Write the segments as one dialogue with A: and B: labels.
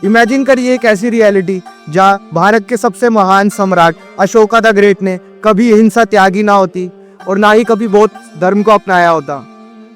A: Imagine करिए एक ऐसी रियलिटी जहाँ भारत के सबसे महान सम्राट अशोका द ग्रेट ने कभी हिंसा त्यागी ना होती और ना ही कभी बौद्ध धर्म को अपनाया होता,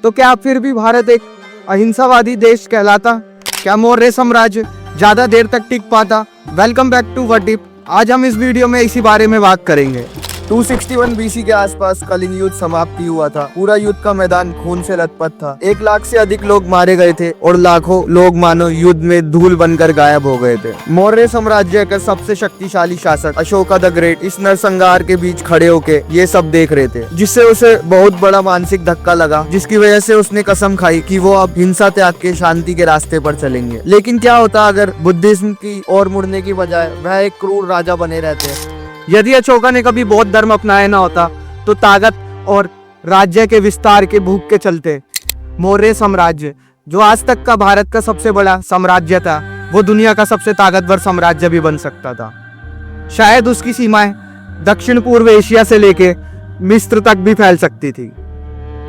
A: तो क्या फिर भी भारत एक अहिंसावादी देश कहलाता? क्या मौर्य साम्राज्य ज्यादा देर तक टिक पाता? Welcome back to What If. आज हम इस वीडियो में इसी बारे में बात करेंगे। 261 बीसी के आसपास कलिंग युद्ध समाप्ति हुआ था। पूरा युद्ध का मैदान खून से लथपथ था। 1 लाख से अधिक लोग मारे गए थे और लाखों लोग मानो युद्ध में धूल बनकर गायब हो गए थे। मौर्य साम्राज्य का सबसे शक्तिशाली शासक अशोका द ग्रेट इस नरसंहार के बीच खड़े होके ये सब देख रहे थे, जिससे उसे बहुत बड़ा मानसिक धक्का लगा, जिसकी वजह से उसने कसम खाई कि वो अब हिंसा त्याग के शांति के रास्ते पर चलेंगे। लेकिन क्या होता अगर बुद्धिज्म की ओर मुड़ने की बजाय वह एक क्रूर राजा बने रहते? यदि अशोका ने कभी बौद्ध धर्म अपनाया ना होता तो ताकत और राज्य के विस्तार के भूख के चलते मौर्य साम्राज्य, जो आज तक का भारत का सबसे बड़ा साम्राज्य था, वो दुनिया का सबसे ताकतवर साम्राज्य भी बन सकता था। शायद उसकी सीमाएं दक्षिण पूर्व एशिया से लेके मिस्र तक भी फैल सकती थी।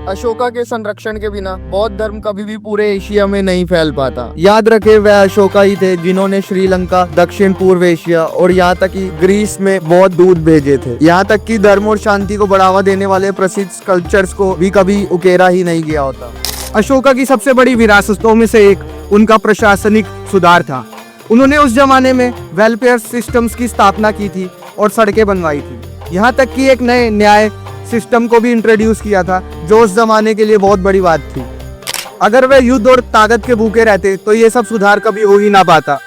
A: अशोका के संरक्षण के बिना बौद्ध धर्म कभी भी पूरे एशिया में नहीं फैल पाता। याद रखे वह अशोका ही थे जिन्होंने श्रीलंका, दक्षिण पूर्व एशिया और यहाँ तक कि ग्रीस में बौद्ध दूत भेजे थे। यहाँ तक कि धर्म और शांति को बढ़ावा देने वाले प्रसिद्ध कल्चर्स को भी कभी उकेरा ही नहीं गया होता। अशोका की सबसे बड़ी विरासतों में से एक उनका प्रशासनिक सुधार था। उन्होंने उस जमाने में वेलफेयर सिस्टम्स की स्थापना की थी और सड़कें बनवाई थी। यहाँ तक कि एक नए न्याय सिस्टम को भी इंट्रोड्यूस किया था, जो उस जमाने के लिए बहुत बड़ी बात थी। अगर वे युद्ध और ताकत के भूखे रहते तो ये सब सुधार कभी हो ही ना पाता।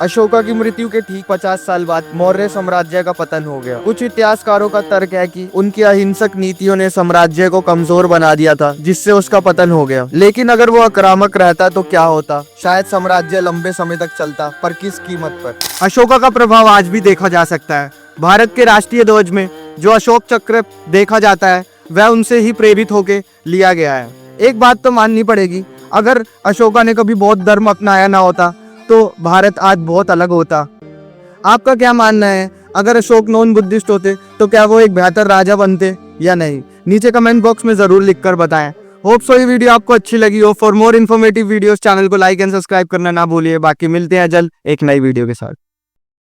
A: अशोका की मृत्यु के ठीक 50 साल बाद मौर्य साम्राज्य का पतन हो गया। कुछ इतिहासकारों का तर्क है कि उनकी अहिंसक नीतियों ने साम्राज्य को कमजोर बना दिया था, जिससे उसका पतन हो गया। लेकिन अगर वो आक्रामक रहता तो क्या होता? शायद साम्राज्य लंबे समय तक चलता, पर किस कीमत पर? अशोका का प्रभाव आज भी देखा जा सकता है। भारत के राष्ट्रीय ध्वज में जो अशोक चक्र देखा जाता है वह उनसे ही प्रेरित होके लिया गया है। एक बात तो माननी पड़ेगी, अगर अशोका ने कभी बौद्ध धर्म अपनाया ना होता तो भारत आज बहुत अलग होता। आपका क्या मानना है? अगर अशोक नॉन बुद्धिस्ट होते तो क्या वो एक बेहतर राजा बनते या नहीं? नीचे कमेंट बॉक्स में जरूर लिखकर बताएं। होप सो ये वीडियो आपको अच्छी लगी हो। For more informative videos channel को लाइक एंड सब्सक्राइब करना ना भूलिए। बाकी मिलते हैं जल्द एक नई वीडियो के साथ।